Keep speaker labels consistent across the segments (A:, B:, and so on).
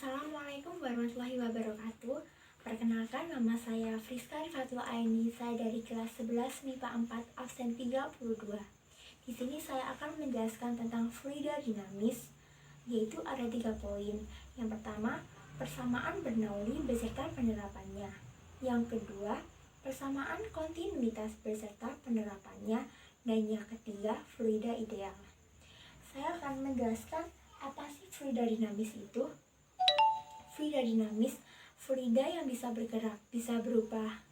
A: Assalamualaikum warahmatullahi wabarakatuh. Perkenalkan, nama saya Friska Rifatul Aini. Saya dari kelas 11 MIPA 4 absen 32. Di sini saya akan menjelaskan tentang fluida dinamis, yaitu ada 3 poin. Yang pertama, persamaan Bernoulli beserta penerapannya. Yang kedua, persamaan kontinuitas beserta penerapannya. Dan yang ketiga, fluida ideal. Saya akan menjelaskan apa sih fluida dinamis itu. Fluida dinamis, fluida yang bisa bergerak, bisa berupa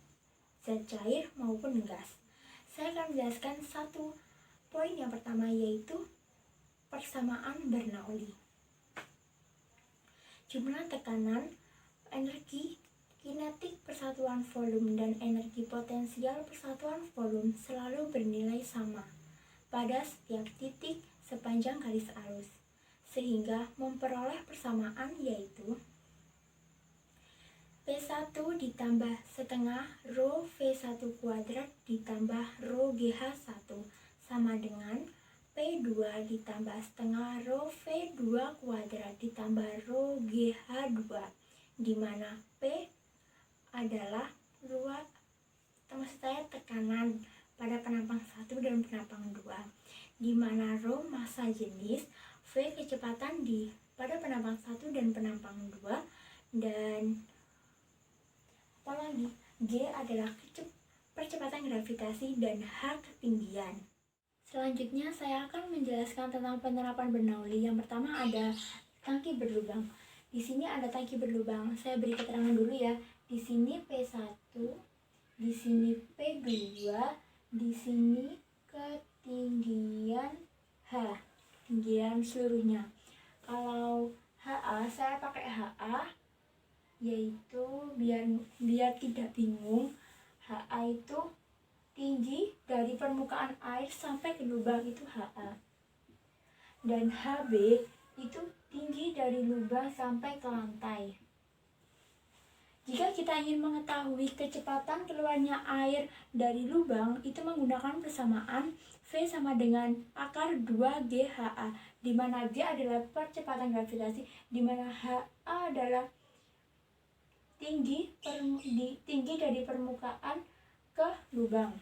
A: zat cair maupun gas. Saya akan menjelaskan satu poin yang pertama, yaitu persamaan Bernoulli. Jumlah tekanan, energi kinetik persatuan volume, dan energi potensial persatuan volume selalu bernilai sama pada setiap titik sepanjang garis arus, sehingga memperoleh persamaan yaitu P1 ditambah setengah rho V1 kuadrat ditambah rho GH1 sama dengan P2 ditambah setengah rho V2 kuadrat ditambah rho GH2, di mana P adalah tekanan pada penampang 1 dan penampang 2, di mana rho massa jenis, V kecepatan pada penampang 1 dan penampang 2, dan apalagi G adalah percepatan gravitasi dan H ketinggian. Selanjutnya saya akan menjelaskan tentang penerapan Bernoulli. Yang pertama ada tangki berlubang. Di sini ada tangki berlubang. Saya beri keterangan dulu ya. Di sini P1, di sini P2, di sini ketinggian H, ketinggian seluruhnya. Kalau HA saya pakai HA, yaitu biar tidak bingung, HA itu tinggi dari permukaan air sampai ke lubang, itu HA. Dan HB itu tinggi dari lubang sampai ke lantai. Jika kita ingin mengetahui kecepatan keluarnya air dari lubang, itu menggunakan persamaan V sama dengan akar 2G HA, di mana G adalah percepatan gravitasi, di mana HA adalah tinggi dari permukaan ke lubang.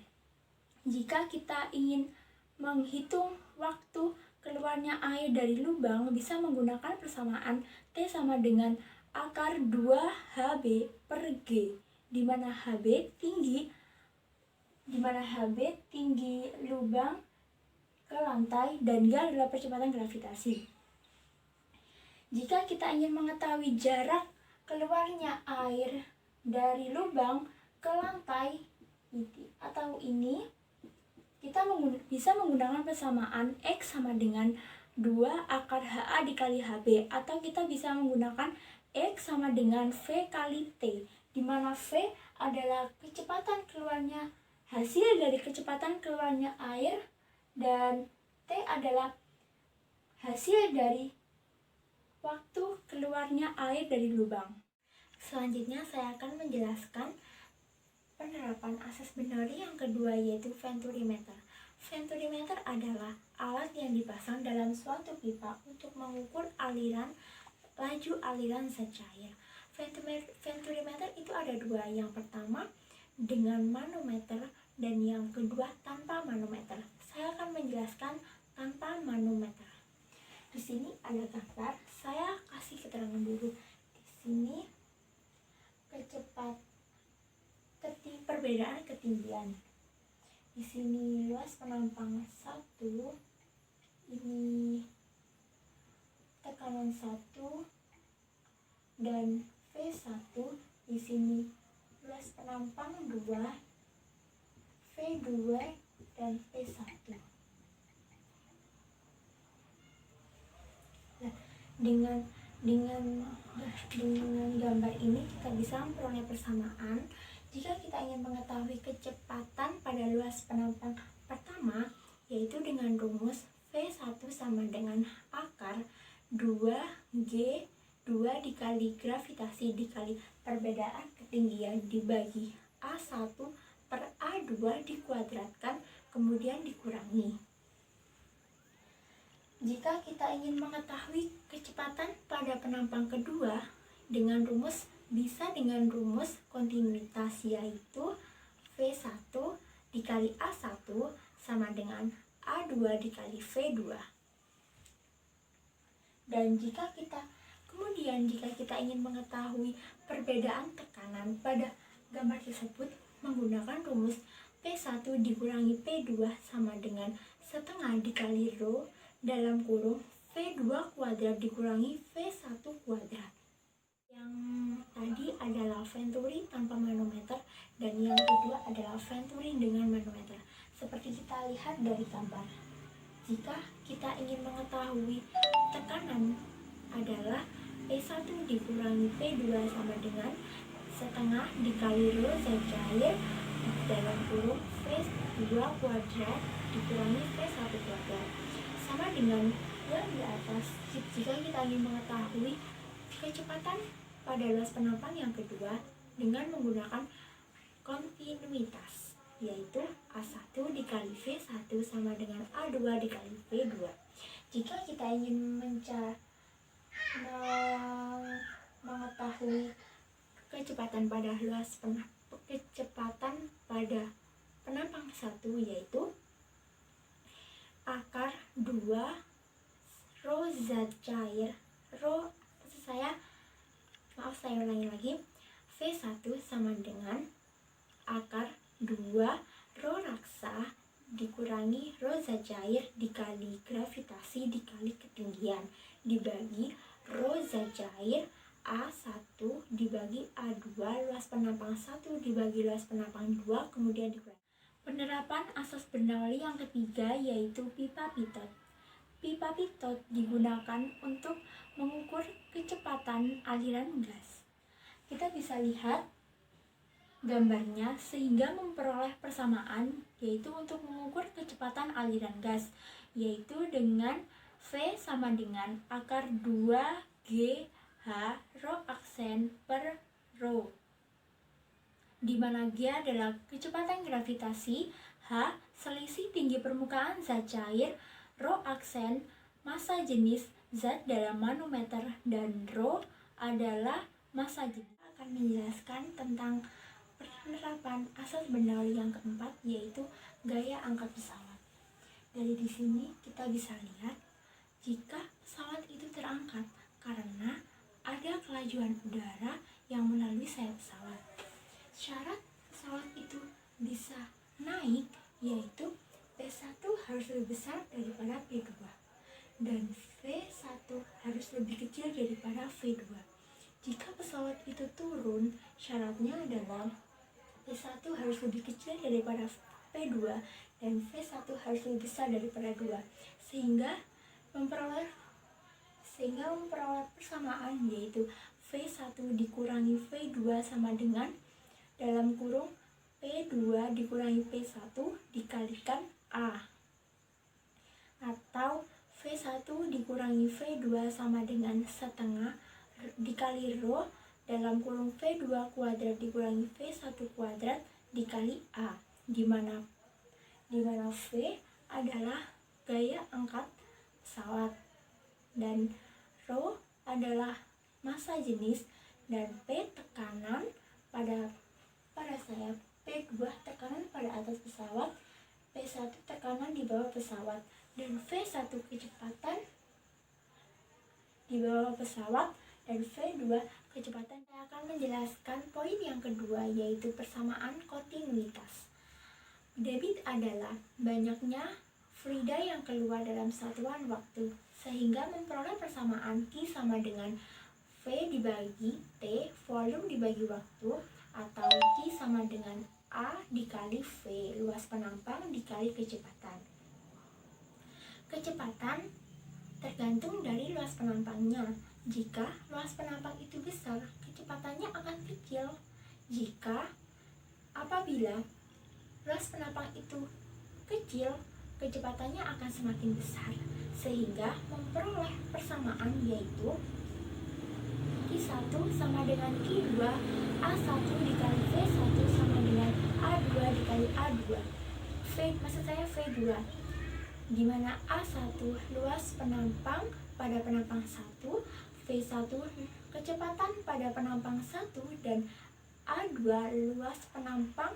A: Jika kita ingin menghitung waktu keluarnya air dari lubang, bisa menggunakan persamaan T sama dengan akar 2HB per G, di mana HB tinggi lubang ke lantai dan G adalah percepatan gravitasi. Jika kita ingin mengetahui jarak keluarnya air dari lubang ke lantai atau ini, kita bisa menggunakan persamaan X sama dengan 2 akar HA dikali HB, atau kita bisa menggunakan X sama dengan V kali T, di mana V adalah kecepatan keluarnya hasil dari kecepatan keluarnya air dan T adalah hasil dari waktu keluarnya air dari lubang. Selanjutnya saya akan menjelaskan penerapan asas Bernoulli yang kedua, yaitu venturimeter. Venturimeter adalah alat yang dipasang dalam suatu pipa untuk mengukur laju aliran zat cair. Venturimeter itu ada dua, yang pertama dengan manometer dan yang kedua tanpa manometer. Saya akan menjelaskan tanpa manometer. Di sini ada gambar, saya kasih keterangan dulu. Di sini perbedaan ketinggian. Di sini luas penampang 1, ini tekanan 1 dan V1. Di sini luas penampang 2, V2 dan V1. Nah, dengan gambar ini kita bisa memperoleh persamaan. Jika kita ingin mengetahui kecepatan pada luas penampang pertama, yaitu dengan rumus V1 sama dengan akar 2G2 dikali gravitasi dikali perbedaan ketinggian dibagi A1 per A2 dikuadratkan kemudian dikurangi. Jika kita ingin mengetahui kecepatan pada penampang kedua, bisa dengan rumus kontinuitas, yaitu V1 dikali A1 sama dengan A2 dikali V2. Dan jika kita ingin mengetahui perbedaan tekanan pada gambar tersebut menggunakan rumus P1 dikurangi P2 sama dengan setengah dikali rho dalam kurung V2 kuadrat dikurangi V1 kuadrat. Yang tadi adalah venturi tanpa manometer dan yang kedua adalah venturi dengan manometer. Seperti kita lihat dari gambar, jika kita ingin mengetahui tekanan adalah P1 dikurangi P2 sama dengan setengah dikali rho zat cair dalam kurung V2 kuadrat dikurangi V1 kuadrat sama dengan yang di atas. Jika kita ingin mengetahui kecepatan pada luas penampang yang kedua dengan menggunakan kontinuitas, yaitu A1 dikali V1 sama dengan A2 dikali V2. Jika kita ingin mengetahui kecepatan pada penampang 1, yaitu akar 2 rho zat cair saya ulangi lagi, V1 sama dengan akar 2 rho raksa dikurangi rho zat cair dikali gravitasi dikali ketinggian dibagi rho zat cair A1 dibagi A2 luas penampang 1 dibagi luas penampang 2 kemudian dikurangi. Penerapan asas Bernoulli yang ketiga yaitu pipa Pitot. Pipa Pitot digunakan untuk mengukur kecepatan aliran gas. Kita bisa lihat gambarnya sehingga memperoleh persamaan, yaitu untuk mengukur kecepatan aliran gas, yaitu dengan V sama dengan akar 2 H rho aksen per rho, di mana G adalah kecepatan gravitasi, H selisih tinggi permukaan zat cair, rho aksen massa jenis zat dalam manometer, dan rho adalah massa jenis. Akan menjelaskan tentang penerapan asas Bernoulli yang keempat, yaitu gaya angkat pesawat. Dari di sini kita bisa lihat jika pesawat itu terangkat karena ada kelajuan udara yang melalui sayap pesawat. Syarat pesawat itu bisa naik yaitu P1 harus lebih besar daripada P2 dan V1 harus lebih kecil daripada V2. Jika pesawat itu turun, syaratnya adalah P1 harus lebih kecil daripada P2 dan V1 harus lebih besar daripada 2 sehingga memperoleh persamaan, yaitu V1 dikurangi V2 sama dengan dalam kurung P2 dikurangi P1 dikalikan A, atau V1 dikurangi V2 sama dengan setengah dikali rho dalam kurung V2 kuadrat dikurangi V1 kuadrat dikali A, di mana V adalah gaya angkat pesawat dan rho adalah massa jenis dan P tekanan pada sayap, P2 tekanan pada atas pesawat, P1 tekanan di bawah pesawat, dan V1 kecepatan di bawah pesawat, dan V2 kecepatan. Saya akan menjelaskan poin yang kedua, yaitu persamaan kontinuitas. Debit adalah banyaknya fluida yang keluar dalam satuan waktu, sehingga memperoleh persamaan Q sama dengan V dibagi T, volume dibagi waktu, atau Q sama dengan A dikali V, luas penampang dikali kecepatan. Kecepatan tergantung dari luas penampangnya. Jika luas penampang itu besar, kecepatannya akan kecil. Apabila luas penampang itu kecil, kecepatannya akan semakin besar, sehingga memperoleh persamaan, yaitu Q1 sama dengan Q2, A1 dikali V1 sama dengan A2 dikali A2, V2, di mana A1 luas penampang pada penampang 1, V1 kecepatan pada penampang 1 dan A2 luas penampang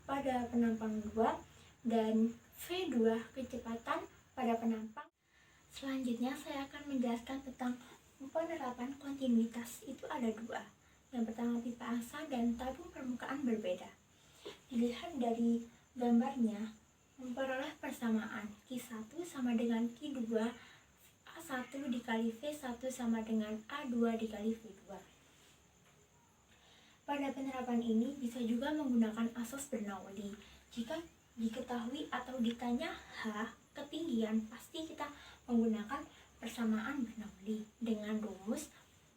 A: pada penampang 2 dan V2 kecepatan pada penampang. Selanjutnya saya akan menjelaskan tentang penerapan kontinuitas. Itu ada dua. Yang pertama pipa asa dan tabung permukaan berbeda. Dilihat dari gambarnya, memperoleh persamaan Q1 sama dengan Q2, A1 dikali V1 sama dengan A2 dikali V2. Pada penerapan ini bisa juga menggunakan asas Bernoulli. Jika diketahui atau ditanya H, ketinggian, pasti kita menggunakan persamaan Bernoulli dengan rumus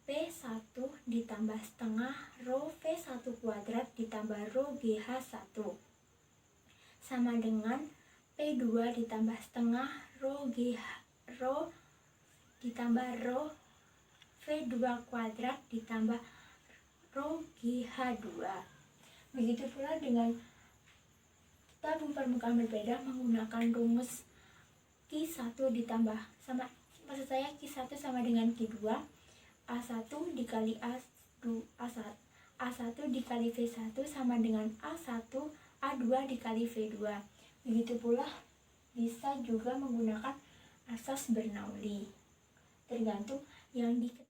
A: P1 ditambah setengah rho V1 kuadrat ditambah rho GH1 sama dengan P2 ditambah setengah rho ditambah rho V2 kuadrat ditambah rho GH2. Begitu pula dengan tabung permukaan berbeda menggunakan rumus Q1 ditambah Q1 sama dengan Q2, A1 dikali A1 dikali V1 sama dengan A2 dikali V2. Begitu pula bisa juga menggunakan asas Bernoulli, tergantung yang diketahui.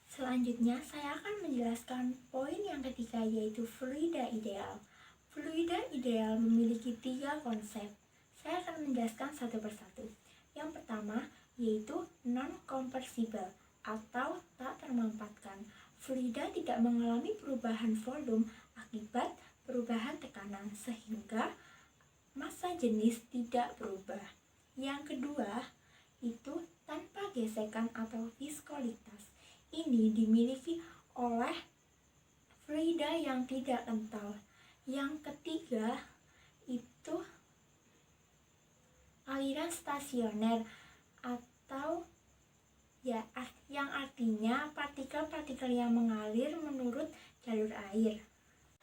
A: Selanjutnya saya akan menjelaskan poin yang ketiga, yaitu fluida ideal. Fluida ideal memiliki 3 konsep. Saya akan menjelaskan satu persatu. Yang pertama yaitu non-kompressible atau tak termampatkan. Fluida tidak mengalami perubahan volume akibat perubahan tekanan sehingga massa jenis tidak berubah. Yang kedua itu tanpa gesekan atau viskositas. Ini dimiliki oleh fluida yang tidak kental. Yang ketiga itu aliran stasioner atau yang artinya partikel-partikel yang mengalir menurut jalur air.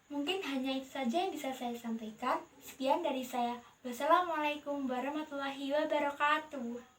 A: Mungkin hanya itu saja yang bisa saya sampaikan. Sekian dari saya. Wassalamualaikum warahmatullahi wabarakatuh.